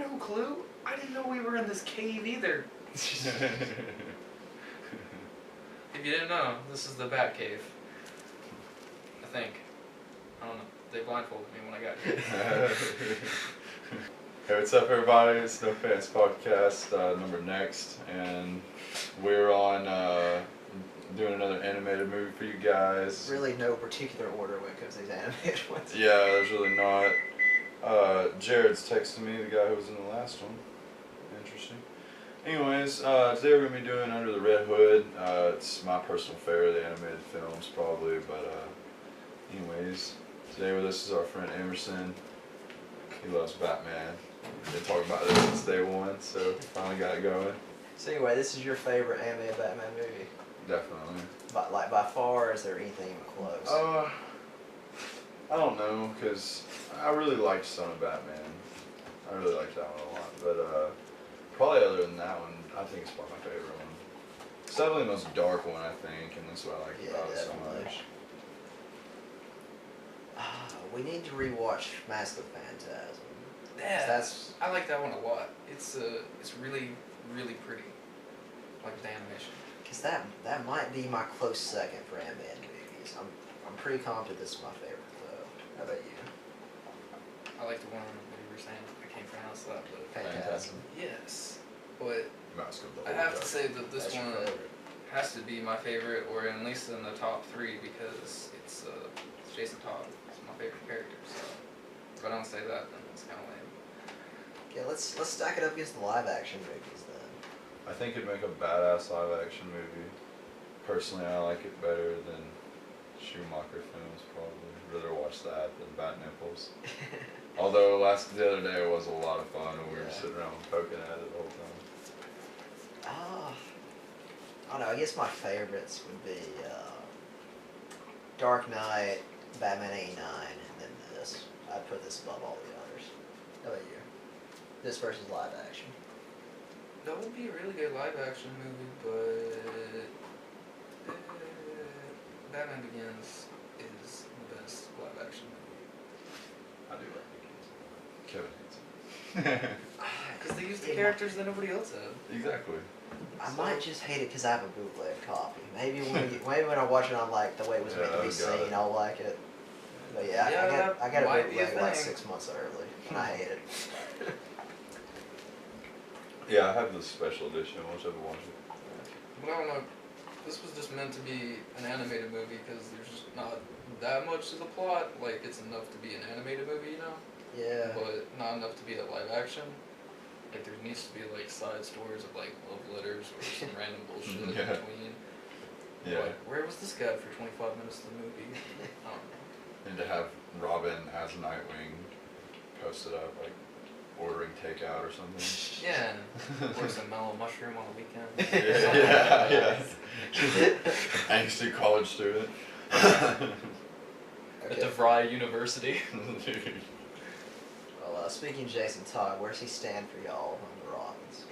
no clue. I didn't know we were in this cave either. If you didn't know, this is the Bat Cave. I think. I don't know. They blindfolded me when I got here. Hey, what's up, everybody? It's No Fans Podcast, number next, and we're on doing another animated movie for you guys. Really, no particular order when it comes to these animated ones. Yeah, there's really not. Jared's texting me, the guy who was in the last one. Interesting. Anyways, today we're gonna be doing Under the Red Hood. It's my personal favorite of the animated films, probably. But anyways, today with us is our friend Emerson. He loves Batman. We've been talking about this since day one, so finally got it going. So anyway, this is your favorite animated Batman movie? Definitely. By far, is there anything even close? I don't know, because I really liked Son of Batman. I really liked that one a lot. But probably other than that one, I think it's probably my favorite one. It's definitely the most dark one, I think, and that's what I like about it so much. We need to rewatch Mask of the Phantasm. Yeah, I like that one a lot. It's really, really pretty. Like the animation. Because that might be my close second for animated movies. I'm pretty confident this is my favorite though. How about you? I like the one that you were saying. I can't pronounce that, but Phantasm. Yes, but Mask of the I have to say that this That's your one favorite. has to be my favorite, or at least in the top 3, because it's Jason Todd. It's my favorite character. So if I don't say that, then it's kind of lame. Okay, let's stack it up against the live action movies then. I think it'd make a badass live action movie. Personally, I like it better than Schumacher films, probably. I'd rather watch that than Bat Nipples. Although the other day it was a lot of fun and we were sitting around poking at it the whole time. I don't know, I guess my favorites would be Dark Knight, Batman 89, and then this. I'd put this above all the others. How about you? This versus live action. That would be a really good live action movie, but Batman Begins is the best live action movie. I do like Kevin hates it. Because they use the characters that nobody else had. Exactly. I might just hate it because I have a bootleg copy. Maybe when I watch it on like the way it was meant to be seen, I'll like it. But yeah, I got a bootleg like 6 months early, and I hate it. Yeah, I have the special edition. I wish I would watch it. But I don't know. This was just meant to be an animated movie because there's just not that much to the plot. Like, it's enough to be an animated movie, you know? Yeah. But not enough to be a live action. Like, there needs to be, like, side stories of, like, love letters or some random bullshit in between. Yeah. Like, where was this guy for 25 minutes of the movie? I don't know. And to have Robin as Nightwing posted up, like, ordering takeout or something. Yeah, or some mellow mushroom on the weekend. Yeah. Angsty college student. At DeVry University. Well, speaking of Jason Todd, where's he stand for y'all on the Robins?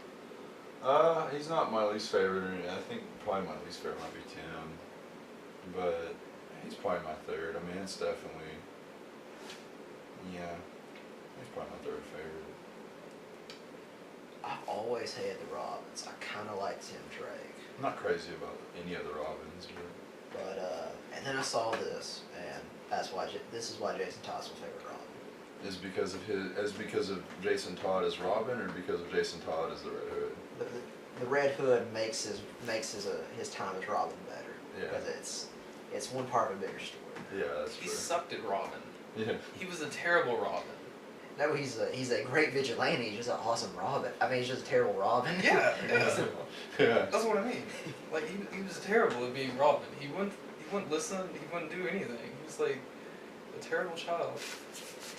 He's not my least favorite. I think probably my least favorite might be Tim, but he's probably my third. I mean, it's definitely, he's probably my third favorite. I've always hated the Robins. I kind of like Tim Drake. I'm not crazy about any of the Robins, But and then I saw this, and this is why Jason Todd's my favorite Robin. Is because of Jason Todd as Robin, or because of Jason Todd as the Red Hood? The Red Hood makes his time as Robin better. Yeah. Because it's one part of a bigger story. Yeah, that's true. He sucked at Robin. Yeah. He was a terrible Robin. No, he's a great vigilante. He's just an awesome Robin. I mean, he's just a terrible Robin. Yeah. Yeah. That's what I mean. Like, he was terrible at being Robin. He wouldn't listen. He wouldn't do anything. He was like a terrible child.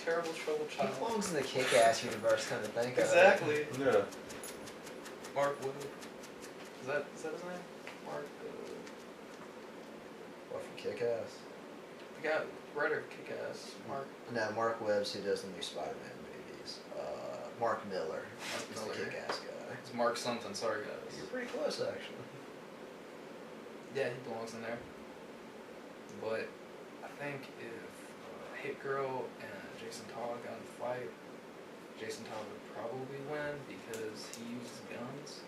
Terrible, troubled He child. belongs in the Kick-Ass universe, kind of think Exactly. Yeah. Mark Wood. Is that his name? Mark. What, from Kick-Ass? The guy, writer of Kick-Ass. Mark. No, Mark Webb's who does the new Spider-Man movies. Mark Miller is the Miller. Kick-Ass guy. It's Mark something. Sorry, guys. You're pretty close, actually. Yeah, he belongs in there. But I think if Hit Girl and Jason Todd got in a fight, Jason Todd would probably win because he uses guns.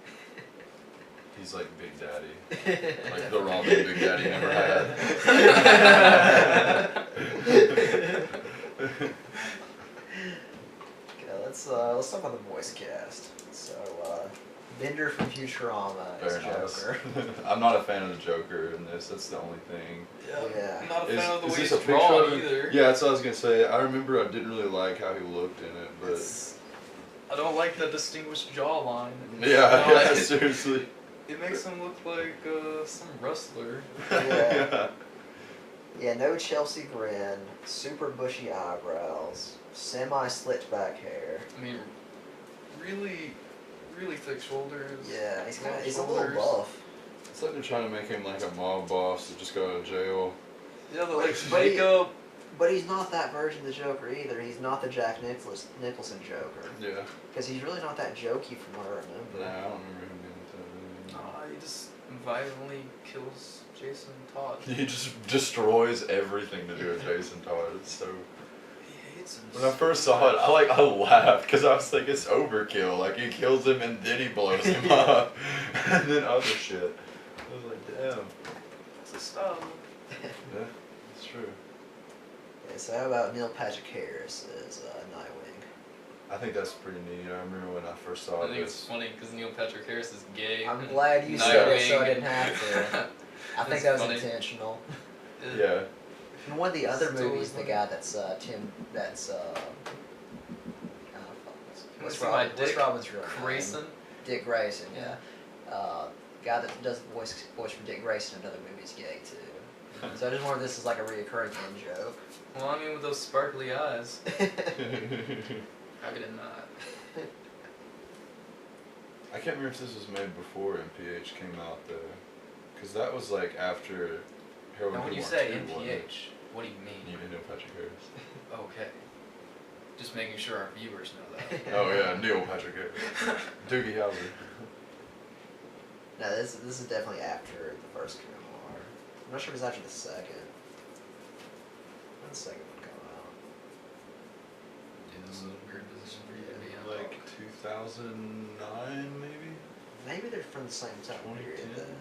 He's like Big Daddy. Like the Robin Big Daddy never had. Okay, let's talk about the voice cast. So, Bender from Futurama is Very nice. Joker. I'm not a fan of the Joker in this. That's the only thing. Yeah. I'm not a fan of the way this he's a drawn picture? either. Yeah, that's what I was gonna say. I remember I didn't really like how he looked in it, but I don't like the distinguished jawline. yeah, seriously. It makes him look like some wrestler. Yeah. Yeah, no Chelsea grin, super bushy eyebrows, semi-slicked back hair. I mean, really thick shoulders. Yeah, he's Long a little shoulders. buff. It's like they're trying to make him like a mob boss that just got out of jail. Yeah, the But he- makeup. But he's not that version of the Joker either. He's not the Jack Nicholson Joker. Yeah. Because he's really not that jokey from what I remember. Nah, I don't remember him being that really. Nah, he just violently kills Jason Todd. He just destroys everything to do with Jason Todd. It's so. He hates him. When I first saw it, I laughed because I was like, it's overkill. Like he kills him and then he blows him up, and then other shit. I was like, damn. It's a style. Yeah, it's true. Yeah, so how about Neil Patrick Harris as Nightwing? I think that's pretty neat. I remember when I first saw I think it's this. funny because Neil Patrick Harris is gay. I'm glad you said it so I Nightwing. didn't have to. I think That's that was funny. intentional. Yeah. In one of the other It's totally movies, the funny. guy that's what's What's my What's Dick Robin's real name? Grayson. Dick Grayson, yeah. Guy that does the voice for Dick Grayson in another movie is gay too. So I just wonder if this is like a reoccurring in joke. Well, I mean, with those sparkly eyes, how could it not? I can't remember if this was made before MPH came out though, because that was like after Heroin Now, when you War say 2, wasn't it? MPH, what do you mean? You didn't know Patrick Harris. Okay. Just making sure our viewers know that. Oh yeah, Neil Patrick Harris. Doogie Howser. No, this is definitely after the first memoir. I'm not sure if it's after the second. When the second one come out? Yeah, this is a weird position for you to be in. Like 2009 maybe? Maybe they're from the same time period 2010. then.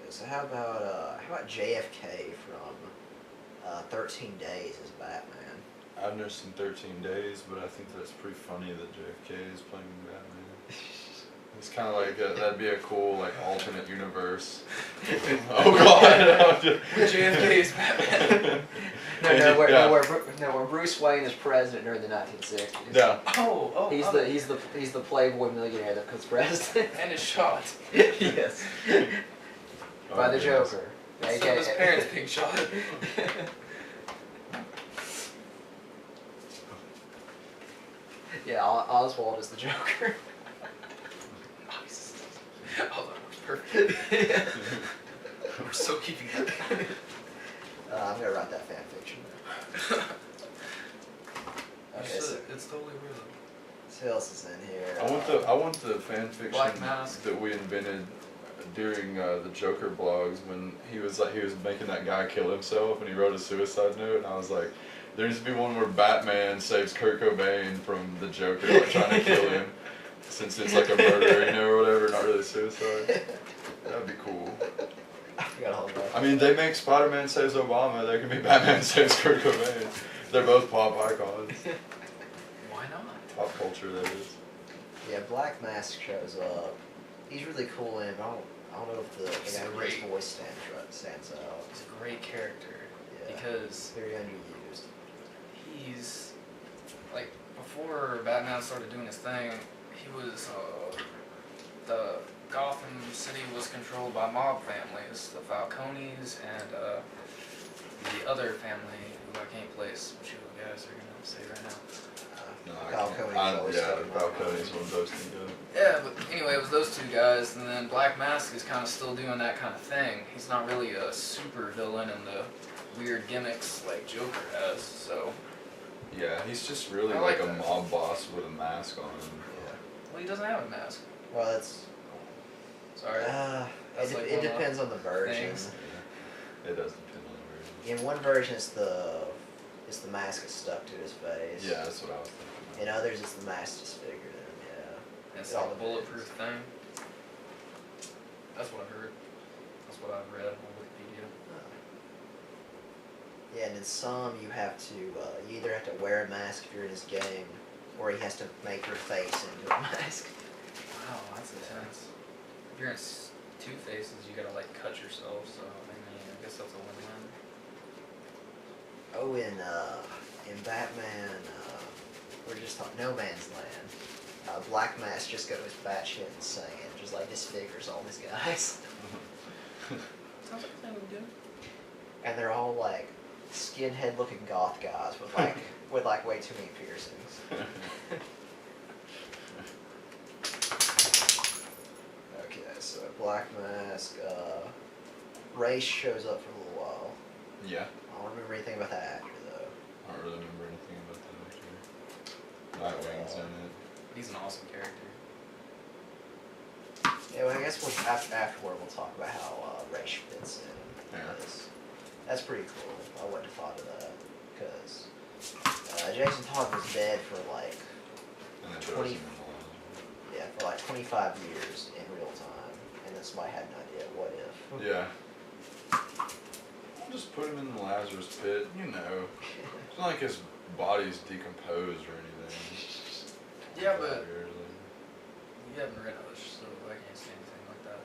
Yeah, so how about JFK from 13 Days as Batman? I've never seen 13 Days, but I think that's pretty funny that JFK is playing Batman. It's kind of like that'd be a cool like alternate universe. Oh god! JFK is Batman. Where Bruce Wayne is president during the 1960s. Yeah. Oh, He's the Playboy millionaire that becomes president. and is shot. Yes. By the Oh, Joker. Instead of his parents being shot. Yeah, Oswald is the Joker. Nice. Oh, that works perfect. We're so keeping that. I'm gonna write that fan fiction. Okay, so It's totally real. who else is in here? I want the fan fiction Black Mask. that we invented during the Joker blogs when he was making that guy kill himself and he wrote a suicide note and I was like, there needs to be one where Batman saves Kurt Cobain from the Joker like trying to kill him since it's like a murder, or whatever, not really suicide. That'd be cool. I forgot all about I mean, they make Spider-Man saves Obama. There can be Batman saves Kurt Cobain. They're both pop icons. Why not? Pop culture, that is. Yeah, Black Mask shows up. He's really cool in it, but I don't know if the He's guy who great. his voice stands out. He's a great character Yeah. because Very underused. he's like before Batman started doing his thing, he was the Gotham City was controlled by mob families, the Falcones and the other family who I can't place, which you guys are gonna say right now. No, Falcone's I always yeah, stuck in my Falcone's mind. one of those things. Yeah, but anyway, it was those two guys, and then Black Mask is kind of still doing that kind of thing. He's not really a super villain in the weird gimmicks like Joker has, so. Yeah, he's just really I like like a that. mob boss with a mask on him. Yeah. Well, he doesn't have a mask. Well, it's Sorry. it, That's like it one of depends on the version. things. Yeah. It does depend on the version. In one version, it's the it's the mask that's stuck to his face. Yeah, that's what I was thinking. In others, it's the mask disfigured him. Yeah. It's It all like a bulletproof depends. thing. That's what I've heard. That's what I've read on Wikipedia. Yeah, and in some you have to, you either have to wear a mask if you're in his game, or he has to make your face into a mask. Wow, that's intense. If you're in Two Faces, you gotta like cut yourself. So I mean, I guess that's a win-win. Oh, in Batman, we're just talking No Man's Land. Black Mask just goes batshit insane, just like disfigures all these guys. Sounds like a thing we do. And they're all like skinhead looking goth guys with like way too many piercings. Okay, so Black Mask, Race shows up for a little while. Yeah. I don't remember anything about that actor though. I don't really remember anything about that actor. Nightwing's in it. He's an awesome character. Yeah, well, I guess afterward we'll talk about how Race fits in. Yeah. Because that's pretty cool. I wouldn't have thought of that. Because Jason Todd was dead for like And then 20 Chosen in the last yeah, for like 25 years in real time, and then somebody had an idea, what if? one. Yeah. Just put him in the Lazarus pit, you know. It's not like his body's decomposed or anything. Yeah, 5 but years later. you haven't read Hush, so I can't say anything like that.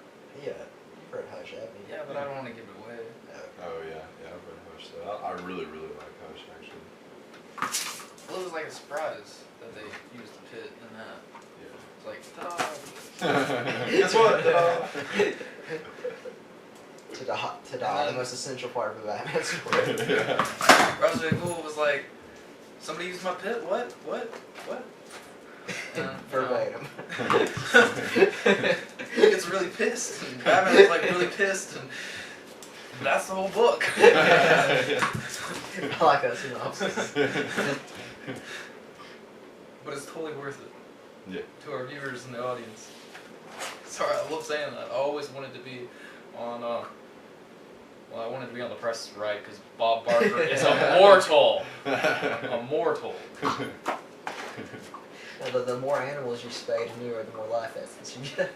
Yeah, you've heard Hush, haven't you? Yeah, but I don't want to give it away. No. Oh yeah, I've read Hush though. I really like Hush actually. Well, it was like a surprise that they used the pit in that. Yeah. It's like, ta-da! Guess what? Ta-da, the most essential part of a Batman story. Yeah. Ra's al Ghul was like, somebody used my pit? What? Verbatim. He gets really pissed, and Batman was like really pissed, and that's the whole book. I like that synopsis. But it's totally worth it Yeah. to our viewers and the audience. Sorry, I love saying that. I always wanted to be on, well, I wanted to be on The Price is Right because Bob Barker is a mortal. A mortal. Well, the more animals you spay to neuter, the more life essence you get.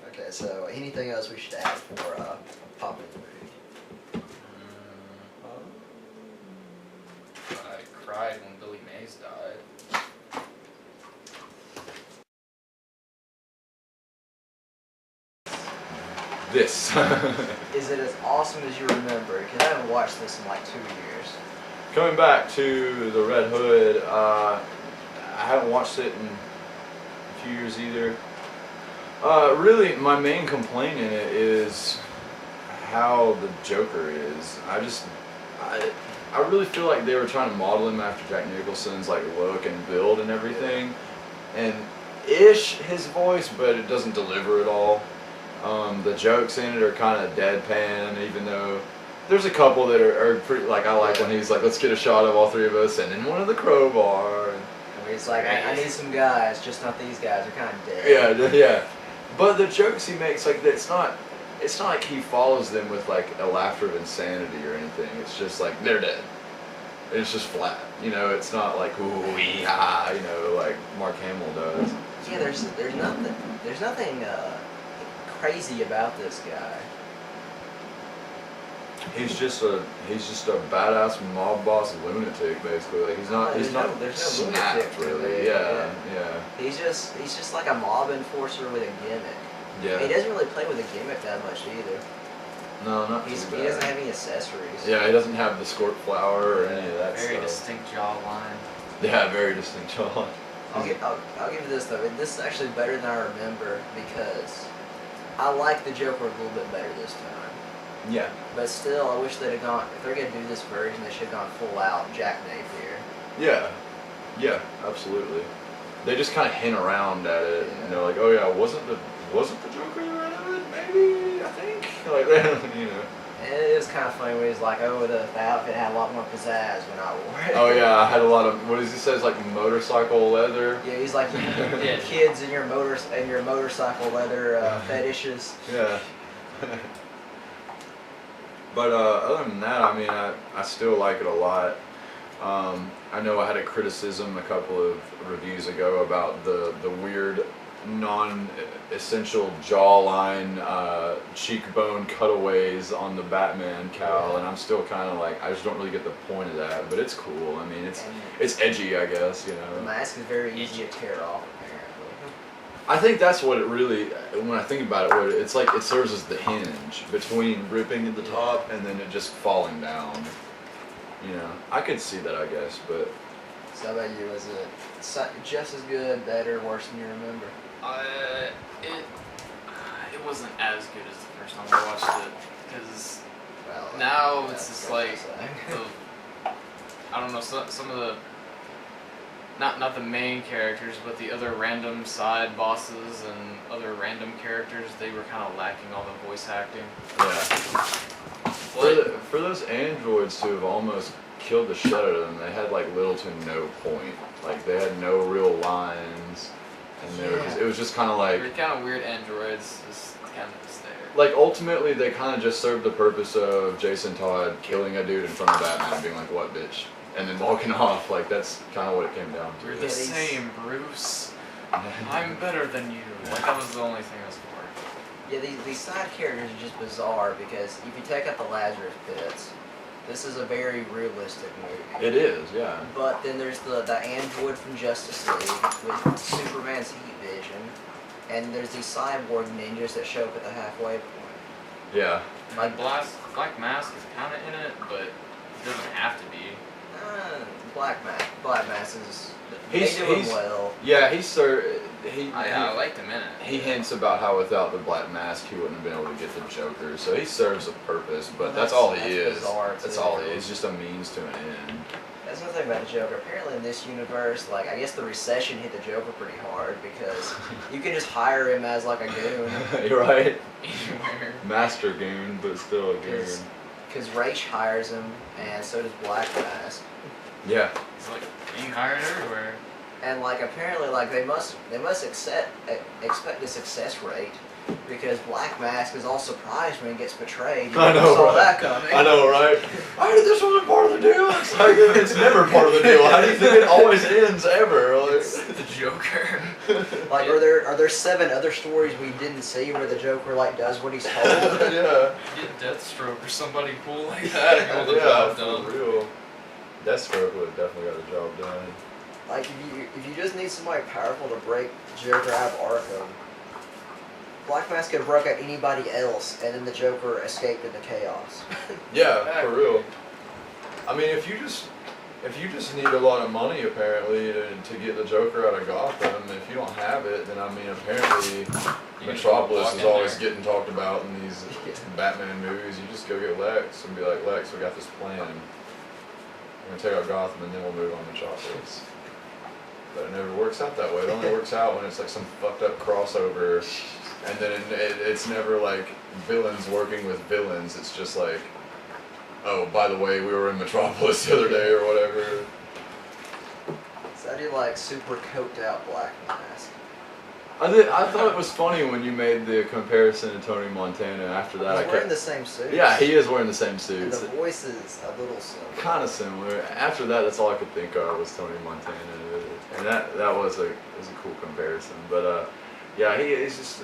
Okay, so anything else we should add for popping the movie? I cried when Billy Mays died. This. Is it as awesome as you remember? Because I haven't watched this in like 2 years. Coming back to the Red Hood, I haven't watched it in a few years either. Really, my main complaint in it is how the Joker is. I really feel like they were trying to model him after Jack Nicholson's like look and build and everything, and his voice, but it doesn't deliver at all. The jokes in it are kind of deadpan, even though there's a couple that are pretty, like, I like when he's like, let's get a shot of all three of us, and then one of the crowbar. And He's like, I need some guys, just not these guys, they're kind of dead. yeah. But the jokes he makes, like, it's not like he follows them with like a laughter of insanity or anything. It's just like, they're dead. It's just flat, you know. It's not like ooh yeah, you know, like Mark Hamill does. Yeah, there's nothing crazy about this guy. He's just a badass mob boss lunatic, basically. Like he's not There's no snapped lunatic to really. it, Yeah. He's just like a mob enforcer with a gimmick. Yeah. He doesn't really play with a gimmick that much either. No, not He too bad. doesn't have any accessories. Yeah, he doesn't have the squirt flower or any of that Very stuff. distinct jawline. Yeah, very distinct jawline. I'll give you this though. This is actually better than I remember because I like the Joker a little bit better this time. Yeah. But still, I wish they'd have gone. If they're gonna do this version, they should have gone full out Jack Napier. Yeah, absolutely. They just kind of hint around at it, and they're like, "Oh yeah, wasn't the Joker the Red Hood? Maybe, I think." Like, you know. And it was kind of funny when he's like, "Oh, the outfit had a lot more pizzazz when I wore it." Oh yeah, I had a lot of, what does he say? It's like motorcycle leather. Yeah, he's like, Yeah. kids and your motorcycle leather fetishes. Yeah. But other than that, I mean, I still like it a lot. I know I had a criticism a couple of reviews ago about the weird non-essential jawline, cheekbone cutaways on the Batman cowl, and I'm still kind of like, I just don't really get the point of that, but it's cool. I mean, it's edgy, I guess, you know. The mask is very easy to tear off, apparently. I think that's what it really, when I think about it, it's like it serves as the hinge between ripping at the top and then it just falling down. You know, I could see that, I guess, but. So how about you? Was it just as good, better, worse than you remember? It wasn't as good as the first time I watched it, because now it's just like I don't know, some of the not the main characters, but the other random side bosses and other random characters, they were kind of lacking all the voice acting. Yeah. For those androids to have almost killed the shit out of them, they had like little to no point. Like they had no real lines. And it was just kind of like... They're kind of weird androids, just kind of just there. Like, ultimately, they kind of just served the purpose of Jason Todd killing a dude in front of Batman and being like, what, bitch? And then walking off. Like, that's kind of what it came down to. We're the same, Bruce. I'm better than you. Like, that was the only thing I was for. Yeah, these side characters are just bizarre, because if you take out the Lazarus Pits, this is a very realistic movie. It is, yeah. But then there's the android from Justice League with Superman's heat vision, and there's these cyborg ninjas that show up at the halfway point. Yeah. Like Black Mask is kind of in it, but it doesn't have to be. Black Mask is he's doing well. Yeah, I liked him in it. He hints about how without the Black Mask he wouldn't have been able to get the Joker, so he serves a purpose, but that's all he is. That's all he is. He's just a means to an end. That's the thing about the Joker. Apparently in this universe, like, I guess the recession hit the Joker pretty hard, because you can just hire him as like a goon. You're right. Master goon, but still a goon. Because Ra's hires him, and so does Black Mask. Yeah. He's like being hired everywhere. And like apparently like they must expect a success rate, because Black Mask is all surprised when he gets betrayed. I know, saw right? that coming. I know, right? This wasn't part of the deal. It's like it's never part of the deal. How do you think it always ends ever? Like, it's the Joker. Like, are there 7 other stories we didn't see where the Joker like does what he's told? Yeah. Get Deathstroke or somebody cool like that and get the job done. For real. Deathstroke would have definitely got the job done. Like if you just need somebody powerful to break Joker out of Arkham, Black Mask could have broke out anybody else, and then the Joker escaped into chaos. Yeah, for real. I mean, if you just need a lot of money apparently to get the Joker out of Gotham, if you don't have it, then I mean apparently Metropolis is always getting talked about in these Batman movies. You just go get Lex and be like, Lex, we got this plan. We're gonna take out Gotham and then we'll move on to Metropolis. But it never works out that way. It only works out when it's like some fucked up crossover, and then it's never like villains working with villains. It's just like, oh, by the way, we were in Metropolis the other day or whatever. So I do like super coked out Black Mask. I thought it was funny when you made the comparison to Tony Montana. After that, He's wearing the same suit. Yeah, he is wearing the same And suits. the voice is a little similar. Kind of similar. After that, that's all I could think of was Tony Montana, and that was a cool comparison. But yeah, he's just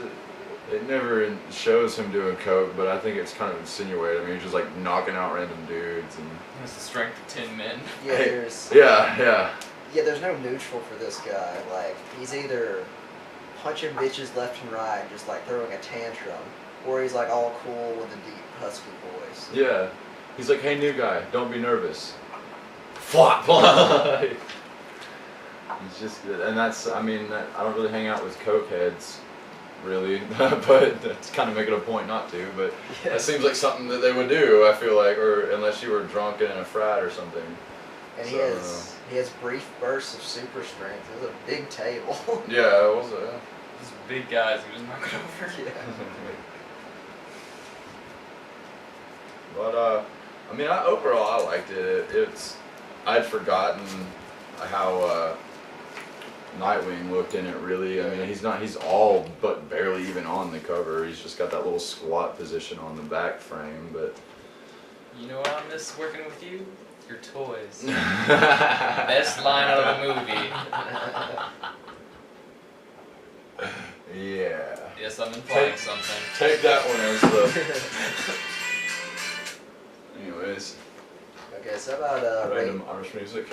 it never shows him doing coke, but I think it's kind of insinuated. I mean, he's just like knocking out random dudes and. He has the strength of 10 men. Yeah, Yeah. there's no neutral for this guy. Like, he's either punching bitches left and right, just like throwing a tantrum, or he's like all cool with a deep husky voice. Yeah. He's like, hey, new guy, don't be nervous. Flop. He's just good. And that's, I mean, I don't really hang out with coke heads, really, but that's kind of making a point not to, but Yeah. that seems like something that they would do, I feel like, or unless you were drunk and in a frat or something. And So, he has brief bursts of super strength. It was a big table. Yeah, it was a... These big guys he was knocking over. Yeah. But I mean, overall I liked it. I'd forgotten how Nightwing looked in it. Really, I mean, he's all but barely even on the cover. He's just got that little squat position on the back frame. But You know what I miss working with you? Your toys. Best line out of the movie. Yeah. Yes, I'm implying something. Take that one as the. Anyways. Okay, so about Random Irish music.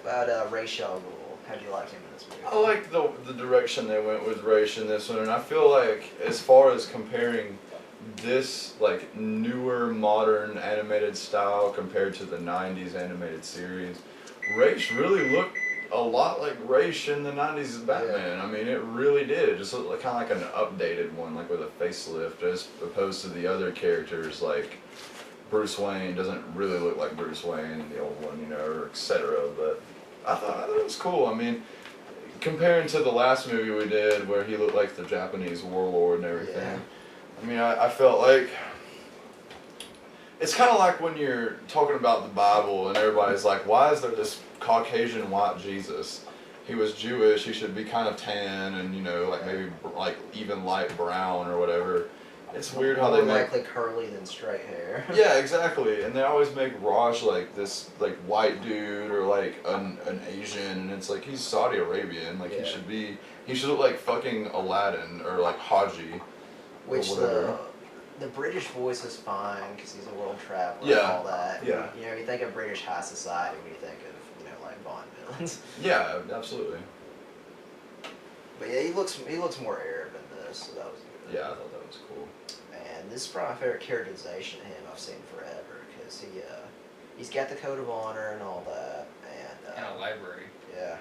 about Ra's al Ghul. How do you like him in this movie? I like the direction they went with Raish in this one, and I feel like as far as comparing this like newer modern animated style compared to the 90s animated series, Raish really looked a lot like Raish in the 90s Batman. Yeah. I mean, it really did. It just looked like, kind of like an updated one, like with a facelift, as opposed to the other characters like Bruce Wayne doesn't really look like Bruce Wayne, the old one, you know, or etc. But I thought it was cool. I mean, comparing to the last movie we did where he looked like the Japanese warlord and everything. Yeah. I mean, I felt like it's kind of like when you're talking about the Bible and everybody's like, why is there this Caucasian white Jesus? He was Jewish. He should be kind of tan and, you know, like maybe like even light brown or whatever. It's weird how they More make likely curly than straight hair. yeah, exactly. And they always make Raj like this like white dude or like an Asian, and it's like he's Saudi Arabian. Like Yeah. he should look like fucking Aladdin or like Haji. Which or whatever. the British voice is fine because he's a world traveler and Yeah. all that. Yeah. You know, you think of British high society when you think of, you know, like Bond villains. Yeah, absolutely. But yeah, he looks more Arab in this, so that was good. Yeah, I thought that was cool. And this is probably my favorite characterization of him I've seen forever because he's got the code of honor and all that, In a library. yeah.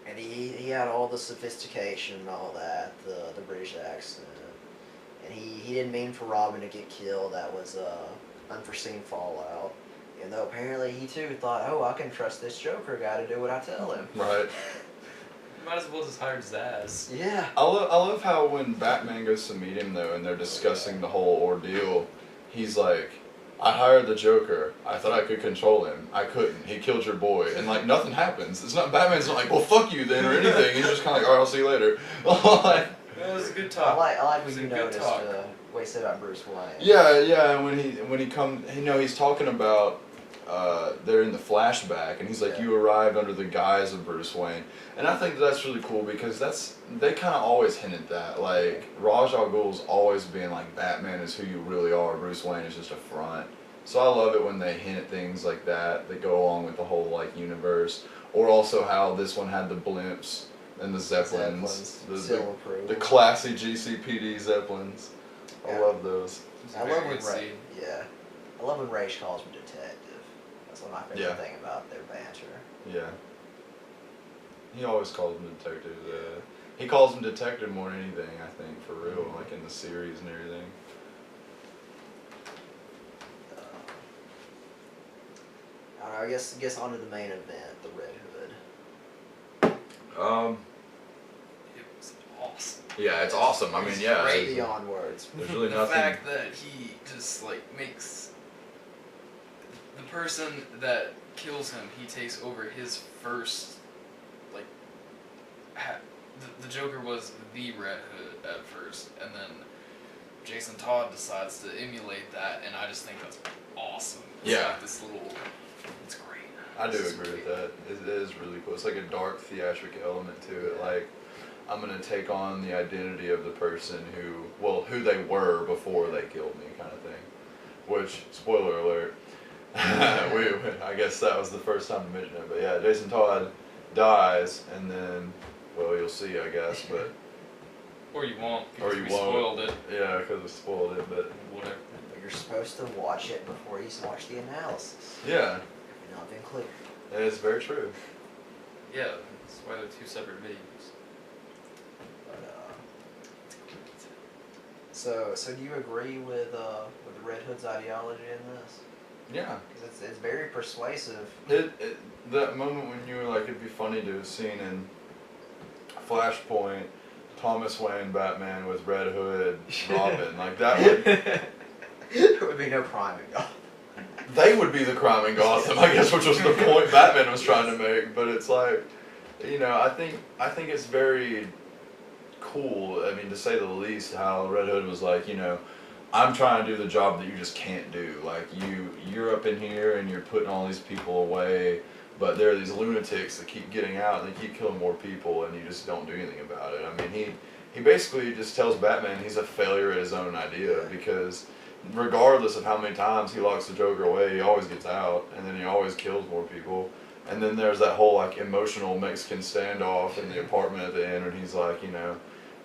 And he had all the sophistication and all that, the British accent. And he didn't mean for Robin to get killed. That was unforeseen fallout. Even though apparently he too thought, oh, I can trust this Joker guy to do what I tell him. Right. Might as well just hire Zaz. Yeah. I love how when Batman goes to meet him though, and they're discussing the whole ordeal, he's like, I hired the Joker. I thought I could control him. I couldn't. He killed your boy. And like nothing happens. It's not Batman's not like, well fuck you then or anything. He's just kinda like, alright, I'll see you later. Like, It was a good I talk. like It what was a you good noticed talk. what he said about Bruce Wayne. yeah, and when he come, you know, he's talking about they're in the flashback, and he's like, Yeah. you arrived under the guise of Bruce Wayne, and I think that's really cool because they kind of always hinted that, like Ra's al Ghul's always being like Batman is who you really are, Bruce Wayne is just a front. So I love it when they hint at things like that go along with the whole like universe, or also how this one had the blimps and the Zeppelins, Seal approval. the classy GCPD Zeppelins. I Yeah. love those. It was a I very love when good Ray. scene. Yeah, I love when Raish calls him detective. That's one of my favorite Yeah. thing about their banter. Yeah. He always calls him detective. He calls him detective more than anything, I think, for real, like in the series and everything. I don't know. I guess on to the main event, the Red Hood. It was awesome. Yeah, it's awesome. I mean, yeah. Great. Beyond words. There's really The nothing. fact that he just like makes the person that kills him, he takes over his first like the Joker was the Red Hood at first, and then Jason Todd decides to emulate that, and I just think that's awesome. It's Yeah. like this little, it's great. I do It's agree with great. that. It is really cool. It's like a dark theatric element to it. Like, I'm gonna take on the identity of the person who they were before they killed me, kind of thing. Which, spoiler alert, I guess that was the first time to mention it. But yeah, Jason Todd dies, and then, well, you'll see, I guess. But Or you won't, Or because you we won't. spoiled it. yeah, because we spoiled it. But Whatever. But you're supposed to watch it before you watch the analysis. yeah, If you've not been clear. it is very true. Yeah, that's why they're two separate videos. But, so do you agree with the Red Hood's ideology in this? Yeah. Because it's very persuasive. That moment when you were like, it'd be funny to have seen in Flashpoint, Thomas Wayne Batman with Red Hood, Robin, like that would, There would be no crime in Gotham. they would be the crime in Gotham, I guess, which was the point Batman was trying to make. But it's like, you know, I think it's very cool. I mean, to say the least, how Red Hood was like, you know, I'm trying to do the job that you just can't do. Like you're up in here and you're putting all these people away, but there are these lunatics that keep getting out and they keep killing more people, and you just don't do anything about it. I mean, he basically just tells Batman he's a failure at his own idea, because regardless of how many times he locks the Joker away, he always gets out, and then he always kills more people. And then there's that whole like emotional Mexican standoff in the apartment at the end, and he's like, you know,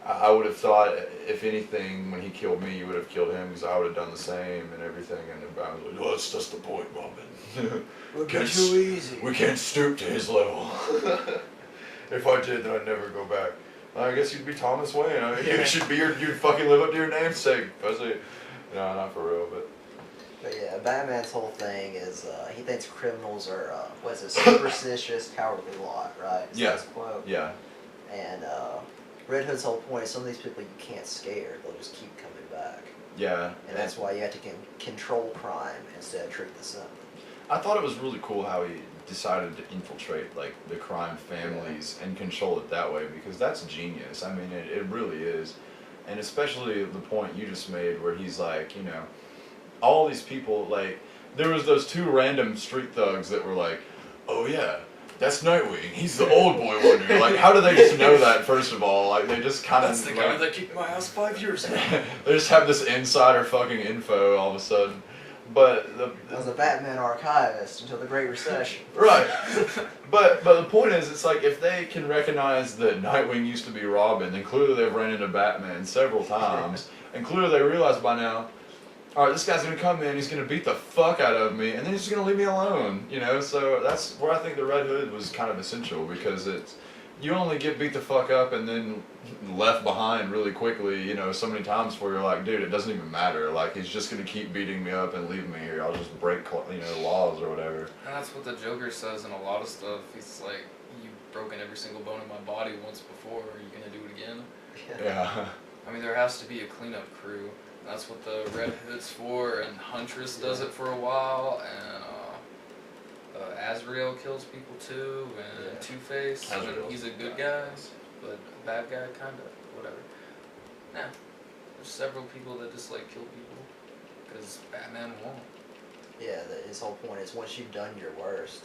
I would have thought, if anything, when he killed me, you would have killed him, because I would have done the same and everything. And then Batman was like, well, that's just the point, Robin. Would be too easy. We can't stoop to his level. If I did, then I'd never go back. I guess you'd be Thomas Wayne. I mean, you'd fucking live up to your namesake. I say, no, not for real, but. But yeah, Batman's whole thing is he thinks criminals are what's it, superstitious, cowardly lot, right? Is Yeah. His quote. Yeah. And Red Hood's whole point is some of these people you can't scare; they'll just keep coming back. Yeah. And that's why you have to control crime instead of treat the symptoms. I thought it was really cool how he decided to infiltrate like the crime families and control it that way, because that's genius. I mean, it really is. And especially the point you just made where he's like, you know, all these people, like, there was those two random street thugs that were like, oh yeah, that's Nightwing, he's the old boy wonder. Like, how do they just know that, first of all? Like, they just kind of... That's the guy that kicked my ass 5 years ago. They just have this insider fucking info all of a sudden. But I was a Batman archivist until the Great Recession. Right. But the point is, it's like, if they can recognize that Nightwing used to be Robin, then clearly they've ran into Batman several times, and clearly they realize by now, alright, this guy's gonna come in, he's gonna beat the fuck out of me, and then he's just gonna leave me alone, you know? So that's where I think the Red Hood was kind of essential, because it's, you only get beat the fuck up and then left behind really quickly, you know, so many times where you're like, dude, it doesn't even matter. Like, he's just gonna keep beating me up and leave me here. I'll just break, you know, laws or whatever. And that's what the Joker says in a lot of stuff. He's like, you've broken every single bone in my body once before. Are you gonna do it again? Yeah. I mean, there has to be a cleanup crew. That's what the Red Hood's for, and Huntress does it for a while, and Azrael kills people too, and Two-Face. I mean, he's a good guy, but a bad guy, kind of, whatever. Nah, there's several people that just like kill people, because Batman won't. Yeah, his whole point is once you've done your worst,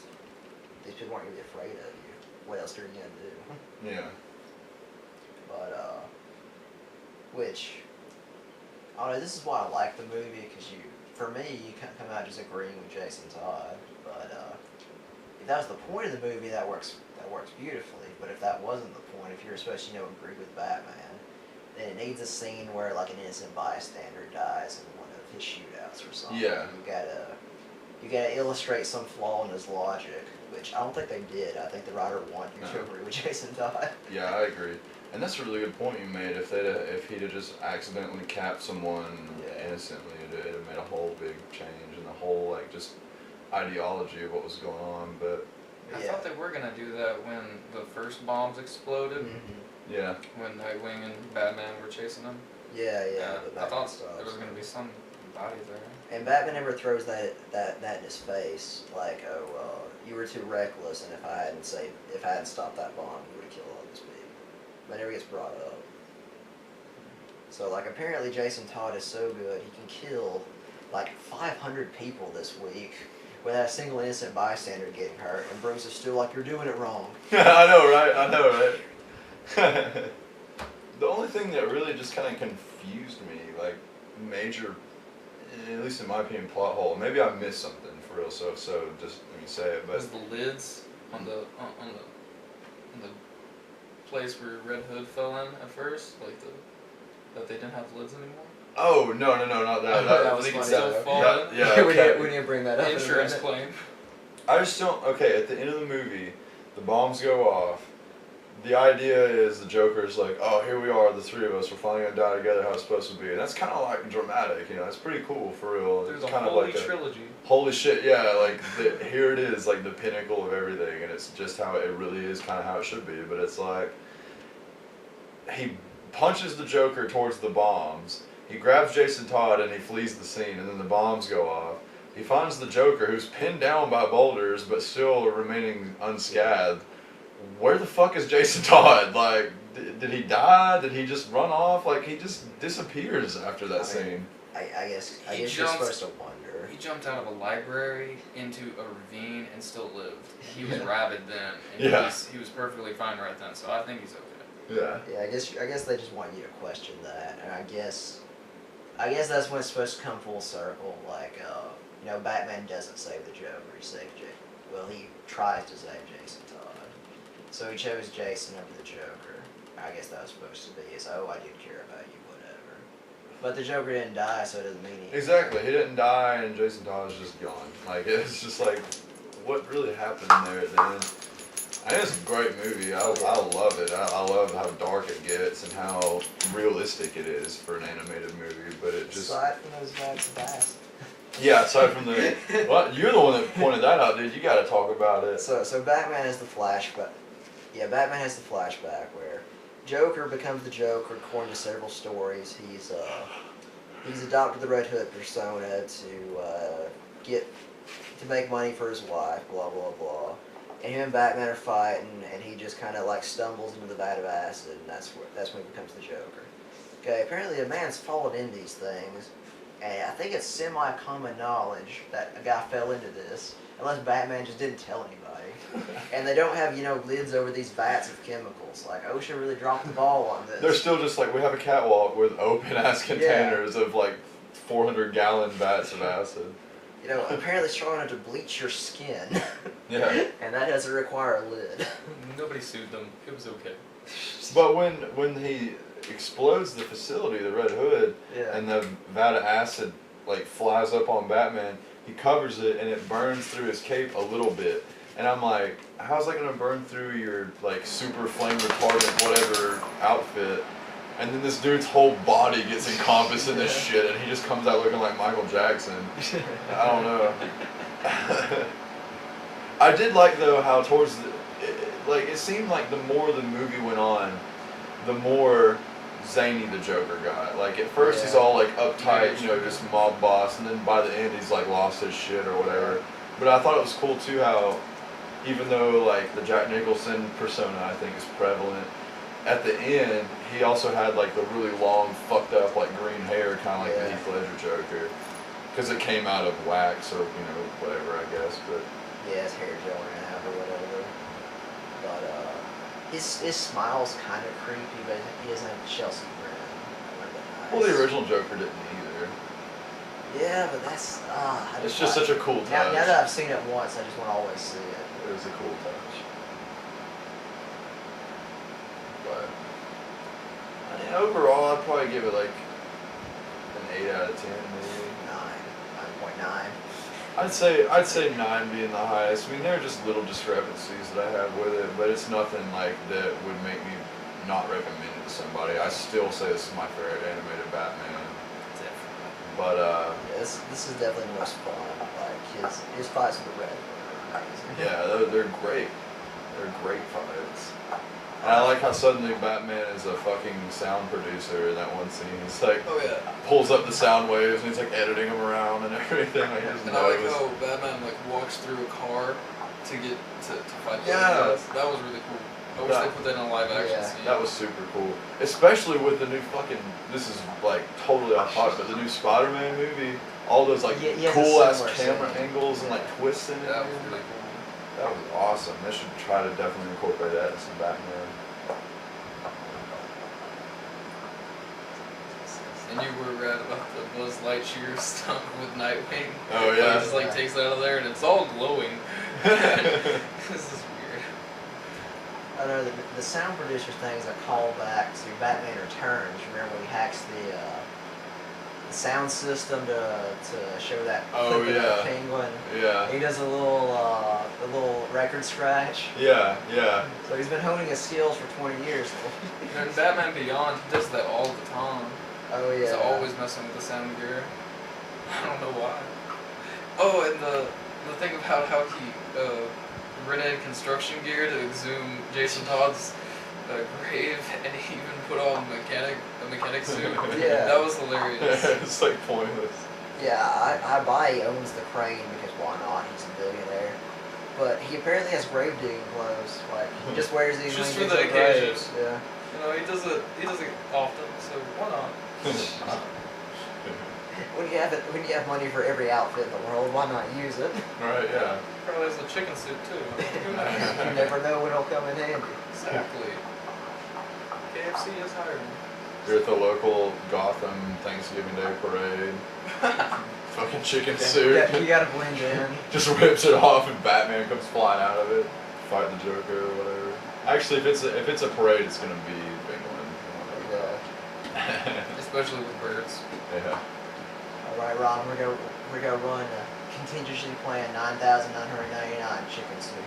these people aren't going to be afraid of you. What else are you going to do? Yeah. But, which, I don't know, this is why I like the movie, because for me, you can't come out just agreeing with Jason Todd, but, if that was the point of the movie, that works beautifully, but if that wasn't the point, if you're supposed to, you know, agree with Batman, then it needs a scene where, like, an innocent bystander dies in one of his shootouts or something. Yeah. You gotta illustrate some flaw in his logic, which I don't think they did. I think the writer wanted you to agree with Jason Todd. Yeah, I agree. And that's a really good point you made. If he'd have just accidentally capped someone innocently, it'd have made a whole big change in the whole, like, just ideology of what was going on. But I thought they were gonna do that when the first bombs exploded. Mm-hmm. yeah. When Nightwing and Batman were chasing them. Yeah. I thought there was gonna be some body there. And Batman never throws that in his face, like, oh, you were too reckless, and if I hadn't stopped that bomb, you would have killed all these people. That never gets brought up. So, like, apparently Jason Todd is so good, he can kill, like, 500 people this week without a single innocent bystander getting hurt, and Bruce is still like, you're doing it wrong. I know, right? The only thing that really just kind of confused me, like, major, at least in my opinion, plot hole, maybe I missed something for real, so just let me say it, but... Was the lids on the place where Red Hood fell in at first? Like, that they didn't have lids anymore? Oh, no, not that. That was they can funny. still fall in? Yeah, okay. We didn't bring that up. Insurance claim. I just don't. Okay, at the end of the movie, the bombs go off. The idea is the Joker's like, oh, here we are, the three of us, we're finally gonna die together how it's supposed to be. And that's kind of like dramatic, you know, it's pretty cool for real. There's it's a kind of holy like trilogy. Holy shit, yeah, like, here it is, like the pinnacle of everything, and it's just how it really is kind of how it should be. But it's like, he punches the Joker towards the bombs, he grabs Jason Todd and he flees the scene, and then the bombs go off. He finds the Joker, who's pinned down by boulders but still remaining unscathed. Where the fuck is Jason Todd? Like, did he die? Did he just run off? Like, he just disappears after that scene. I guess He you're jumps- supposed to wonder. He jumped out of a library into a ravine and still lived. He was Yeah. rabid then, and Yeah. he was perfectly fine right then. So I think he's okay. Yeah. Yeah, I guess they just want you to question that, and I guess that's when it's supposed to come full circle. Like, you know, Batman doesn't save the Joker; he saves he tries to save Jason Todd. So he chose Jason over the Joker. I guess that was supposed to be his. Oh, I did care about you, whatever. But the Joker didn't die, so it doesn't mean anything. Exactly. He didn't die, and Jason Todd is just gone. Like, it's just like, what really happened there at the end? I think it's a great movie. I love it. I love how dark it gets and how realistic it is for an animated movie. But it just Aside from those vats of acid. yeah. Aside from the well, you're the one that pointed that out, dude. You got to talk about it. So Batman has the flashback. Yeah, Batman has the flashback where Joker becomes the Joker according to several stories. He's adopted the Red Hood persona to make money for his wife. Blah blah blah. And him and Batman are fighting, and he just kind of like stumbles into the vat of acid, and that's when he becomes the Joker. Okay, apparently a man's fallen in these things, and I think it's semi-common knowledge that a guy fell into this, unless Batman just didn't tell anybody. And they don't have, lids over these vats of chemicals. Like, OSHA really dropped the ball on this. They're still just like, we have a catwalk with open ass containers of like 400-gallon vats of acid. Apparently strong enough to bleach your skin. Yeah. And that doesn't require a lid. Nobody sued them. It was okay. But when he explodes the facility, the Red Hood, Yeah. and the vat of acid like flies up on Batman, he covers it and it burns through his cape a little bit. And I'm like, how's that gonna burn through your like super flame retardant whatever outfit? And then this dude's whole body gets encompassed in this shit, and he just comes out looking like Michael Jackson. I don't know. I did like though how towards it seemed like the more the movie went on, the more zany the Joker got. Like at first he's all like uptight, just mob boss, and then by the end he's like lost his shit or whatever. But I thought it was cool too how even though like the Jack Nicholson persona I think is prevalent, at the end he also had like the really long fucked up like green hair kind of like the Heath Ledger Joker. Because it came out of wax or whatever I guess, but yeah, his hair gelling out or whatever. But his smile's kind of creepy, but he doesn't have Chelsea grin. Nice. well, the original Joker didn't either. Yeah, but that's It's just such a cool touch. Now that I've seen it once, I just want to always see it. It was a cool touch. But I mean, overall, I'd probably give it like an 8 out of 10, maybe. 9.9. I'd say 9 being the highest. I mean, there are just little discrepancies that I have with it, but it's nothing like that would make me not recommend it to somebody. I still say this is my favorite animated Batman. Definitely. But Yeah, this is definitely the most fun. Like his fights with the Red are amazing. yeah, they're great. They're great fights. And I like how suddenly Batman is a fucking sound producer in that one scene. He's like, Oh yeah. pulls up the sound waves and he's like editing them around and everything. Like, he doesn't And know I like it was- how Batman like walks through a car to get to fight the Yeah. guys. That was really cool. I wish they put that in a live action Yeah. scene. That was super cool. Especially with the new fucking, this is like totally off topic, but the new Spider-Man movie, all those like Yeah, yeah, cool ass similar camera scene. angles and like twists in it. That was really cool. That was awesome. They should try to definitely incorporate that in some Batman. And you were rad about the Buzz Lightyear stuff with Nightwing. Oh, He yeah. just like takes it out of there and it's all glowing. This is weird. I know the sound producer thing is a callback to Batman Returns. Remember when he hacks the sound system to show that Oh, clip of yeah. the penguin. Yeah. He does a little record scratch. Yeah, yeah. So he's been honing his skills for 20 years. And Batman Beyond, he does that all the time. Oh yeah. He's always messing with the sound gear. I don't know why. Oh, and the thing of how he rented construction gear to exhume Jason Todd's grave, and he even put on a mechanic suit. Yeah. That was hilarious. It's like pointless. Yeah, I buy he owns the crane because why not? He's a billionaire. But he apparently has grave digging clothes. Like he just wears these Just when he for digs the up occasion. graves. Yeah. He does it often, so why not? when you have money for every outfit in the world, why not use it? Right, yeah. Probably has a chicken suit too. You never know when it'll come in handy. Exactly. KFC is hiring. You're at the local Gotham Thanksgiving Day parade. Fucking chicken suit. You gotta blend in. Just rips it off and Batman comes flying out of it. Fight the Joker or whatever. Actually, if it's a parade, it's gonna be a big one. Yeah. Especially with birds. Yeah. All right, Ron, we're gonna run a contingency plan 9,999 chicken soup.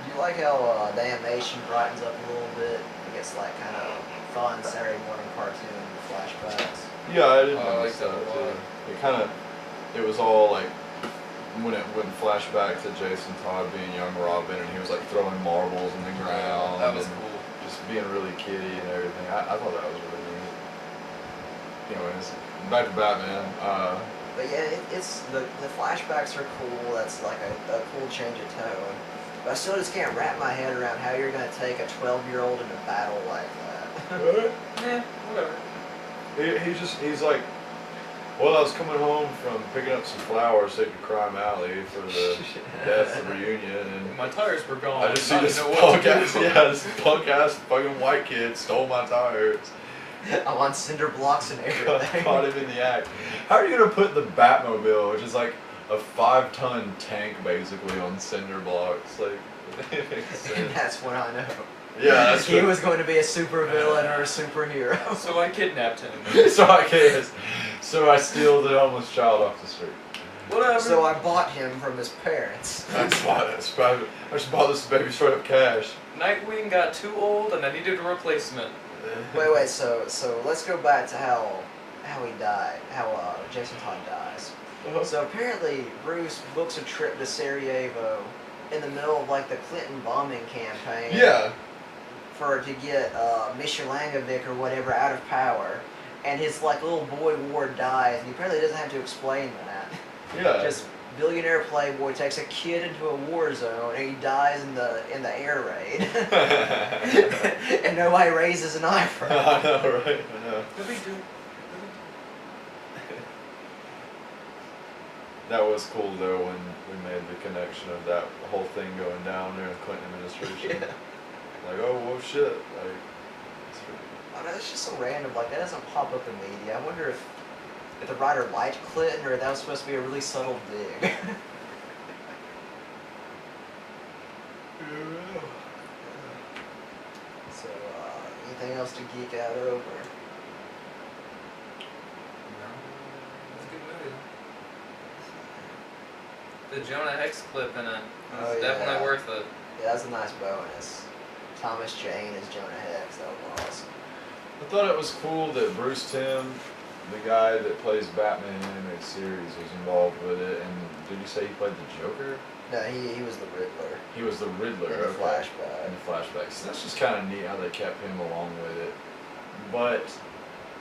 Do you like how Damnation brightens up a little bit? It gets like kind of fun Saturday morning cartoon flashbacks. Yeah, I didn't Oh, I notice like that that a lot. too. It was all like when it went flashback to Jason Todd being young Robin, and he was like throwing marbles in the ground. That was and cool. Just being really kiddie and everything. I thought that was really neat. Anyways, back to Batman. But yeah, it's the flashbacks are cool. That's like a cool change of tone. But I still just can't wrap my head around how you're gonna take a 12-year-old into battle like that. Yeah, whatever. He's like, well, I was coming home from picking up some flowers to Crime Alley for the death reunion, and My tires were gone. I just see Not this know what punk to do. ass, this punk ass fucking white kid stole my tires. I'm on cinder blocks and everything. Caught him in the act. How are you gonna put the Batmobile, which is like a 5-ton tank basically, on cinder blocks? Like, it makes sense. And that's when I know. Yeah, that's He what- was going to be a super villain or a superhero. So I kidnapped him. So I steal the homeless child off the street. Whatever. So I bought him from his parents. I just bought this baby straight up cash. Nightwing got too old and I needed a replacement. Wait, so let's go back to how he died, how Jason Todd dies. So apparently Bruce books a trip to Sarajevo in the middle of like the Clinton bombing campaign. Yeah. To get Mishalangovic or whatever out of power, and his like little boy Ward dies, and he apparently doesn't have to explain that. Yeah. Just billionaire playboy takes a kid into a war zone, and he dies in the air raid, and nobody raises an eyebrow. I know, right? I know. No big deal. That was cool though when we made the connection of that whole thing going down there in the Clinton administration. Yeah. Like, oh, well, shit. Like, it's really... I don't know, it's just so random. Like that doesn't pop up in media. I wonder if the writer liked Clinton, or if that was supposed to be a really subtle dig. So, anything else to geek out over? No. It's a good movie. The Jonah Hex clip in it Oh, is yeah. definitely worth it. Yeah, that's a nice bonus. Thomas Jane as Jonah Hex. That was awesome. I thought it was cool that Bruce Timm, the guy that plays Batman in the animated series, was involved with it. And did you say he played the Joker? No, he was the Riddler He was the Riddler. in the okay. flashback. In the flashbacks. So that's just kind of neat how they kept him along with it. But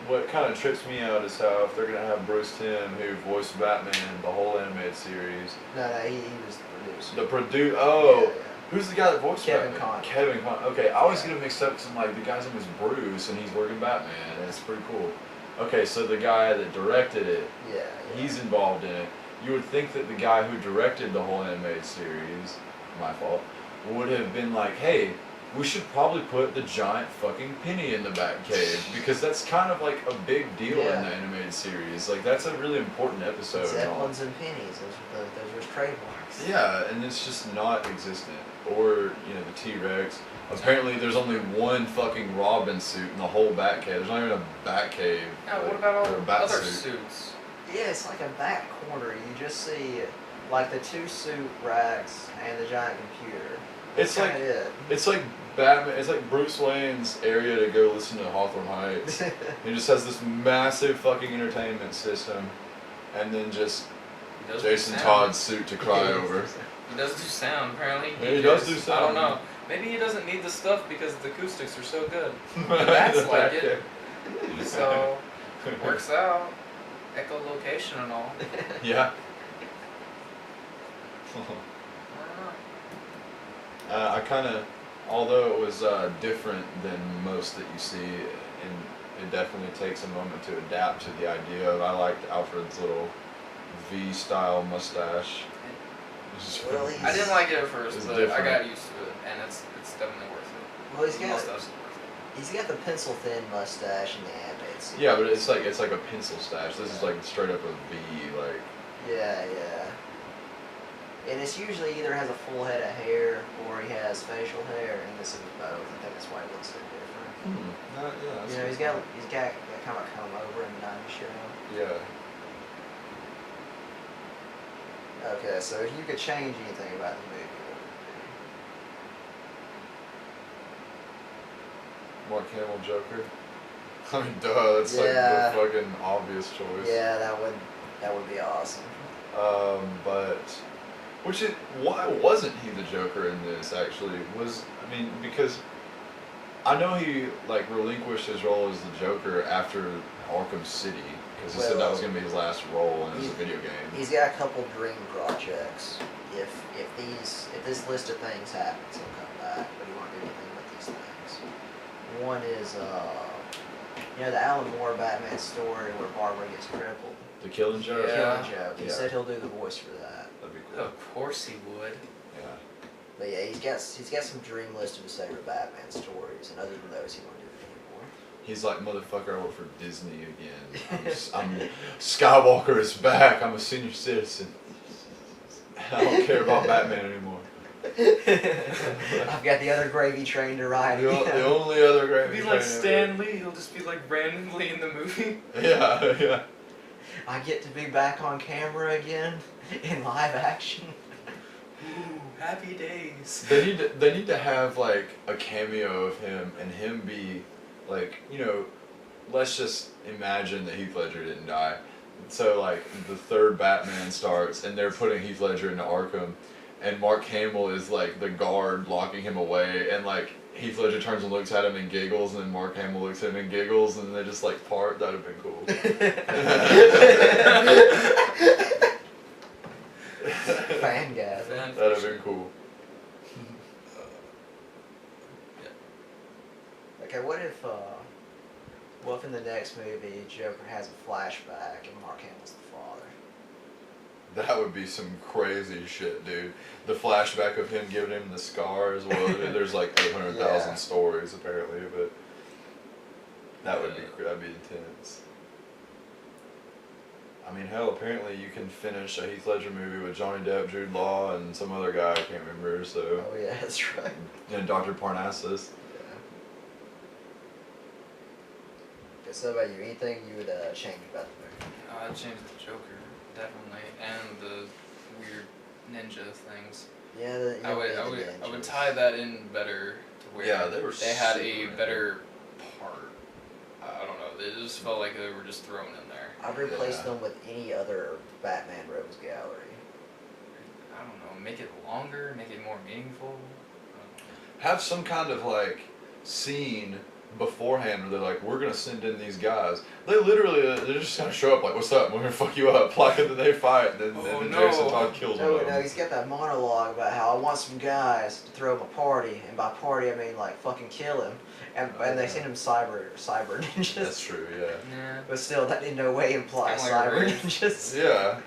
what kind of trips me out is how if they're going to have Bruce Timm, who voiced Batman the whole animated series, No, he was the producer. the Yeah, who's the guy that voiced Kevin Batman? Conroy. Kevin Conroy. Okay, I always Yeah. get him mixed up because I'm like, the guy's name is Bruce and he's working Batman, and it's pretty cool. Okay, so the guy that directed it, yeah. he's involved in it. You would think that the guy who directed the whole animated series, my fault, would have been like, hey, we should probably put the giant fucking penny in the Batcave, because that's kind of like a big deal Yeah. in the animated series. Like, that's a really important episode. and all. Zeppelins and pennies. Those were trademarks. Yeah, and it's just not existent. Or, you know, the T-Rex. Apparently there's only one fucking Robin suit in the whole Batcave. There's not even a Batcave. Now, what about all or a the bat other suit. suits? Yeah, it's like a back corner. You just see like the 2 suit racks and the giant computer. It's That's like kinda it. it's like Batman. It's like Bruce Wayne's area to go listen to Hawthorne Heights. He just has this massive fucking entertainment system, and then just He does do Jason sound. Todd's suit to cry over. He does do sound, apparently. Yeah, he does just- do I sound. don't know. Maybe he doesn't need the stuff because the acoustics are so good. The bats like it. So, works out. Echolocation and all. Yeah. I don't know. I kind of, although it was different than most that you see and it definitely takes a moment to adapt to the idea of. I liked Alfred's little V-style mustache. Well, I didn't like it at first, It's but different. I got used to it, and it's definitely worth it. Well, The mustache is worth it. he's got the pencil thin mustache in the animated series. Yeah, but it's like a pencil stash. This is like straight up a V, like. Yeah. And it's usually either has a full head of hair or he has facial hair, and this is both. I think that's why it looks so different. Yeah. You know, he's got kind of a comb over in the 90s show. Yeah. Okay, so if you could change anything about the movie, what would it be? Mark Hamill Joker. I mean, duh. That's like the fucking obvious choice. Yeah, that would be awesome. But why wasn't he the Joker in this? Actually, because I know he like relinquished his role as the Joker after Arkham City because he said that was gonna be his last role in his video game. He's got a couple dream projects. If this list of things happens, he'll come back, but he won't do anything with these things. One is the Alan Moore Batman story where Barbara gets crippled. The Killing Joke. Yeah. Killing Joke. He said he'll do the voice for that. That'd be cool. Of course he would. Yeah. But yeah, he's got some dream list of his favorite Batman stories, and other than those, he won't do it anymore. He's like, motherfucker, I work for Disney again. I'm Skywalker is back. I'm a senior citizen. I don't care about Batman anymore. I've got the other gravy train to ride. The only other great. He'll be like Stan Lee. He'll just be like randomly in the movie. Yeah. I get to be back on camera again in live action. Ooh, happy days. They need to have like a cameo of him and him be like, let's just imagine that Heath Ledger didn't die. So like the third Batman starts and they're putting Heath Ledger into Arkham and Mark Hamill is like the guard locking him away and like Heath Ledger turns and looks at him and giggles and then Mark Hamill looks at him and giggles and they just like part. That'd have been cool. Fangasm. That'd have been cool. Okay, what if in the next movie Joker has a flashback and Mark Hamill's the father? That would be some crazy shit, dude. The flashback of him giving him the scars. Well, there's like 800,000 stories apparently, but that'd be intense. I mean, hell, apparently you can finish a Heath Ledger movie with Johnny Depp, Jude Law, and some other guy I can't remember. So. Oh yeah, that's right. And Dr. Parnassus. Yeah. Okay, so about you, anything you would change about the movie? I'd change the Joker, definitely, and the weird ninja things. Yeah, I would tie that in better to where they had a better part. I don't know. It just felt like they were just thrown in there. I'd replace them with any other Batman Rogues Gallery. I don't know. Make it longer. Make it more meaningful. Have some kind of like scene beforehand where they're like, we're gonna send in these guys. They literally they just kind of show up like, what's up? We're gonna fuck you up. Like, and then they fight, and then Jason Todd kills one of them. No, he's got that monologue about how I want some guys to throw him a party, and by party I mean like fucking kill him, and they send him cyber ninjas. That's true, yeah. Yeah. But still, that in no way implies Kinda like cyber Ray. ninjas. Yeah.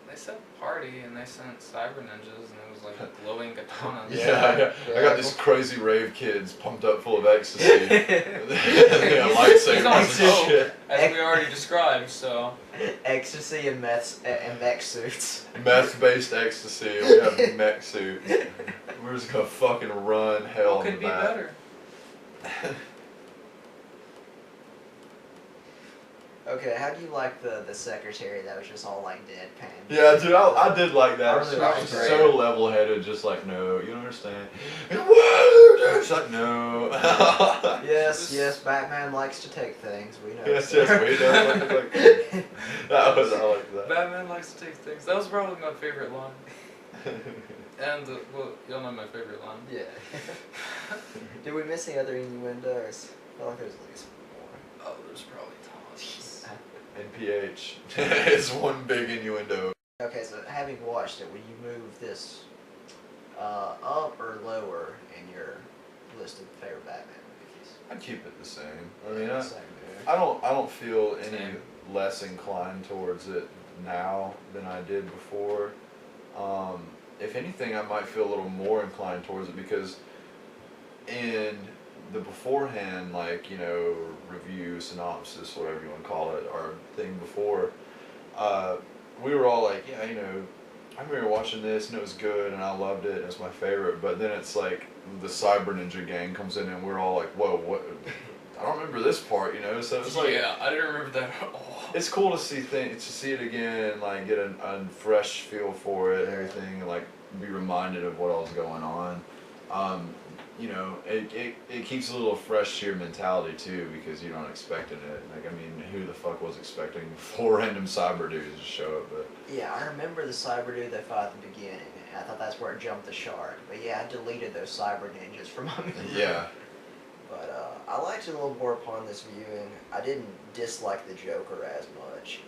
They said party and they sent cyber ninjas and it was like glowing katanas. Yeah. I got these crazy rave kids pumped up full of ecstasy. Yeah, lightsabers He's on and smoke, shit. as we already described, so. Ecstasy and mech suits. Meth-based ecstasy, and we have mech suits. We're just gonna fucking run hell What in could the be back. better? Okay, how do you like the secretary that was just all like deadpan? Yeah, dude, I did like that. I really She liked was her. so level-headed, just like, no, you don't understand. It's like, no. Yes, Batman likes to take things. We know. Yes, sir. we know. Like, I like that. Batman likes to take things. That was probably my favorite line. And, well, y'all know my favorite line. Yeah. Did we miss any other innuendos? I feel like there's at least more. Oh, there's probably tons. NPH. It's one big innuendo. Okay, so having watched it, would you move this up or lower in your list of favorite Batman movies? I'd keep it the same. I mean, Same here. I don't feel any Same. less inclined towards it now than I did before. If anything, I might feel a little more inclined towards it because in the beforehand, like, you know, review, synopsis, whatever you want to call it, our thing before, we were all like, yeah, you know, I remember watching this and it was good and I loved it and it's my favorite, but then it's like the Cyber Ninja gang comes in and we're all like, whoa, what? I don't remember this part, you know, so it's like... Yeah, I didn't remember that at all. It's cool to see things, to see it again, like get a fresh feel for it and everything, and like be reminded of what all's going on. You know, it keeps a little fresh to your mentality too, because you're not expecting it. Like, I mean, who the fuck was expecting 4 random cyber dudes to show up? But Yeah, I remember the cyber dude they fought at the beginning. I thought that's where it jumped the shark. But yeah, I deleted those cyber ninjas from my memory. yeah, But I liked it a little more upon this viewing. I didn't dislike the Joker as much.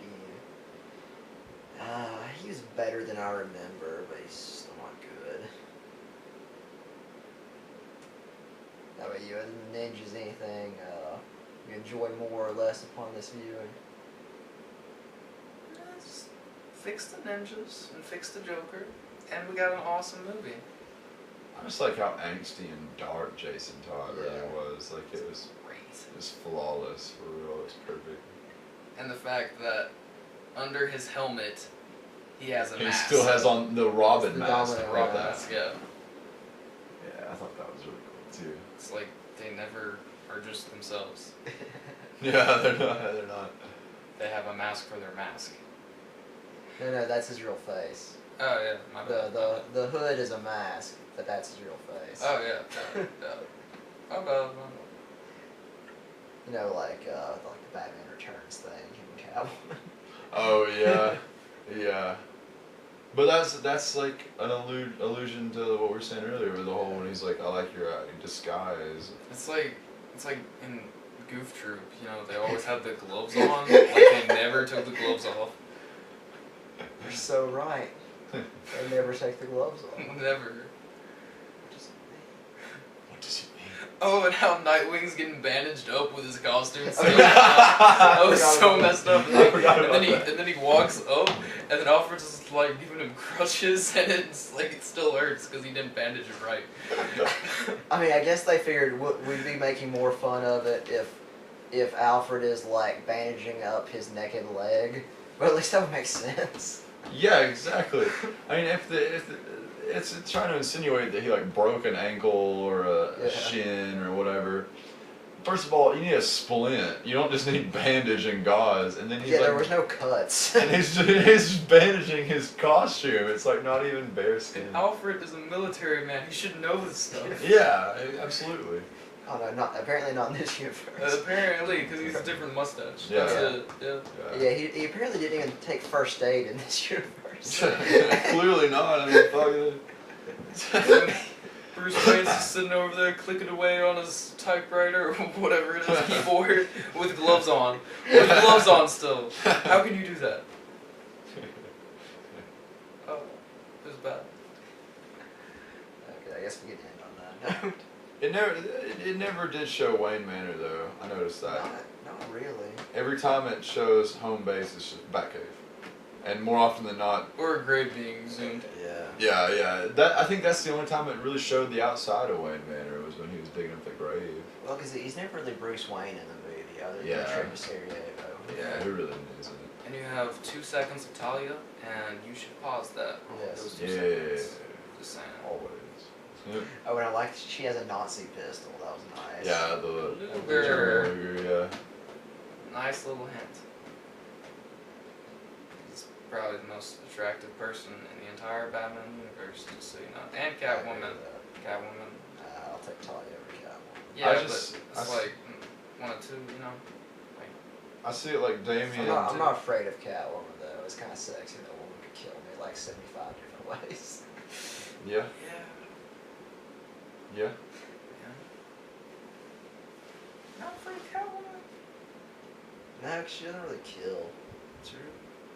He was better than I remember, but he's still not good. How about you? Ninjas, anything you enjoy more or less upon this viewing? Just fix the ninjas and fix the Joker, and we got an awesome movie. I just like how angsty and dark Jason Todd really was. Like, it was Great. flawless for real. It was perfect. And the fact that under his helmet, he has a He mask. still has on the Robin The mask. dominant Rob mask. that. Yeah. Yeah, I thought that was really cool too. It's like they never are just themselves. Yeah, they're not. They're not. They have a mask for their mask. No, that's his real face. Oh yeah, my bad. The hood is a mask, but that's his real face. Oh yeah. Yeah. My bad. My bad. You know, like the Batman Returns thing, him and Catwoman. Oh yeah, yeah. But that's like an allusion to what we were saying earlier with the whole when he's like, I like your disguise. It's like in Goof Troop, you know, they always have the gloves on, like they never took the gloves off. You're so right. They never take the gloves off. Never. What does he mean? Oh, and how Nightwing's getting bandaged up with his costume. So that was so messed up. I forgot about And then he walks up, and then Alfred's just like giving him crutches, and it's like it still hurts because he didn't bandage it right. I mean, I guess they figured we'd be making more fun of it if Alfred is like bandaging up his naked leg, but at least that would make sense. Yeah, exactly. I mean, if it's trying to insinuate that he like broke an ankle or a shin or whatever. First of all, you need a splint. You don't just need bandage and gauze. And then he's There was no cuts. and he's bandaging his costume. It's like not even bare skin. And Alfred is a military man. He should know this stuff. Yeah, absolutely. Oh no, apparently not in this universe. Apparently, because he's a different mustache. Yeah. That's it. Yeah. Yeah, he apparently didn't even take first aid in this universe. Clearly not. I mean, fuck it. Bruce Wayne's just sitting over there clicking away on his typewriter or whatever it is, keyboard, with gloves on. With gloves on still. How can you do that? Oh, it was bad. Okay, I guess we can end on that note. It never did show Wayne Manor though. I noticed that. Not really. Every time it shows home base, it's just Batcave, and more often than not. Or a grave being zoomed. Yeah. Yeah. I think that's the only time it really showed the outside of Wayne Manor was when he was digging up the grave. Well, because he's never really Bruce Wayne in the movie, other than Yeah. Trey Mysterio. Yeah. Who really is it? And you have 2 seconds of Talia, and you should pause that. Yes. Those 2 Yeah. seconds. Just saying. Always. Yeah. Oh, and I like she has a Nazi pistol. That was nice. Yeah, the Luger. Luger, yeah. Nice little hint. He's probably the most attractive person in the entire Batman universe, just so you know. And Catwoman. Catwoman. I'll take Talia over Catwoman. Yeah, I but just- it's I s- like 1 or 2, you know? I see it like Damien. I'm not afraid of Catwoman though. It's kind of sexy that a woman could kill me like 75 different ways. Yeah, Yeah. yeah. Not afraid of Catwoman. No, 'cause she doesn't really kill. True.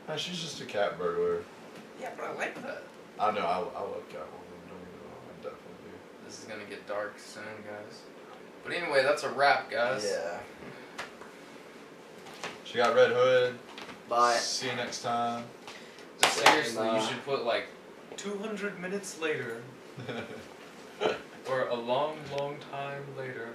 No, she's just a cat burglar. Yeah, but I like that. I know, I love Catwoman. Don't get me wrong, I definitely do. This is gonna get dark soon, guys. But anyway, that's a wrap, guys. Yeah. She got Red Hood. Bye. See you next time. Seriously, you should put like 200 minutes later. Or a long, long time later.